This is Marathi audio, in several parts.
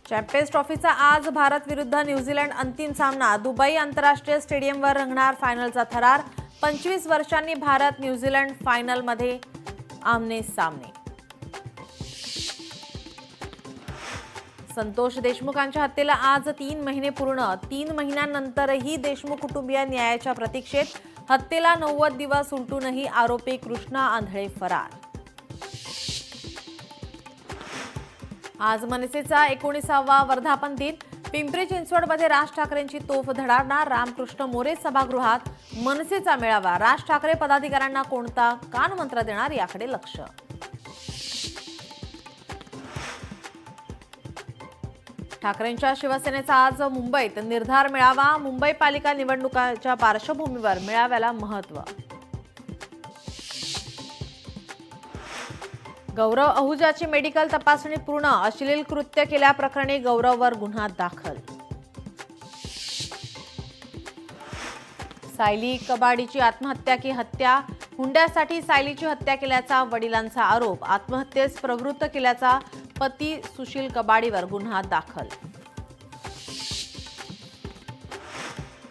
चॅम्पियन्स ट्रॉफीचा आज भारत विरुद्ध न्यूझीलंड अंतिम सामना दुबई आंतरराष्ट्रीय स्टेडियमवर रंगणार फायनलचा थरार। 25 वर्षांनी भारत न्यूझीलंड फायनलमध्ये आमने सामने। संतोष देशमुखांच्या हत्येला आज 3 महिने पूर्ण। 3 महिन्यांनंतरही देशमुख कुटुंबीय न्यायाच्या प्रतीक्षेत। हत्येला 90 दिवस उलटूनही आरोपी कृष्णा आंधळे फरार। आज मनसेचा 19वा वर्धापन दिन। पिंपरी चिंचवडमध्ये राज ठाकरेंची तोफ धडाडणार। रामकृष्ण मोरे सभागृहात मनसेचा मेळावा। राज ठाकरे पदाधिकाऱ्यांना कोणता कानमंत्र देणार याकडे लक्ष। ठाकरेंच्या शिवसेनेचा आज मुंबईत निर्धार मेळावा। मुंबई पालिका निवडणुकांच्या पार्श्वभूमीवर मेळाव्याला महत्त्व। गौरव अहुजाची मेडिकल तपासणी पूर्ण। अश्लील कृत्य केल्याप्रकरणी गौरववर गुन्हा दाखल। सायली कबाडीची आत्महत्या की हत्या? हुंड्यासाठी सायलीची हत्या केल्याचा वडिलांचा आरोप। आत्महत्येस प्रवृत्त केल्याचा पती सुशील कबाडीवर गुन्हा दाखल।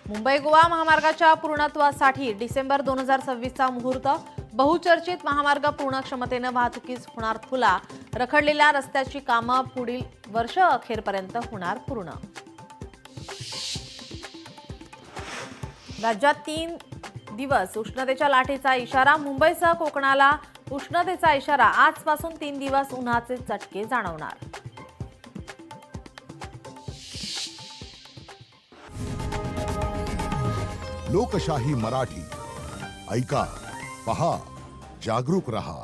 मुंबई गोवा महामार्गाच्या पूर्णत्वासाठी डिसेंबर 2026चा मुहूर्त। बहुचर्चित महामार्ग पूर्ण क्षमतेने वाहतुकीस होणार खुला। रखडलेल्या रस्त्याची कामं पुढील वर्ष अखेरपर्यंत होणार पूर्ण। राज्यात 3 दिवस उष्णतेच्या लाटेचा इशारा। मुंबईसह कोकणाला उष्णतेचा इशारा। आजपासून 3 दिवस उन्हाचे चटके जाणवणार। लोकशाही मराठी ऐका, पहा, जागरूक रहा।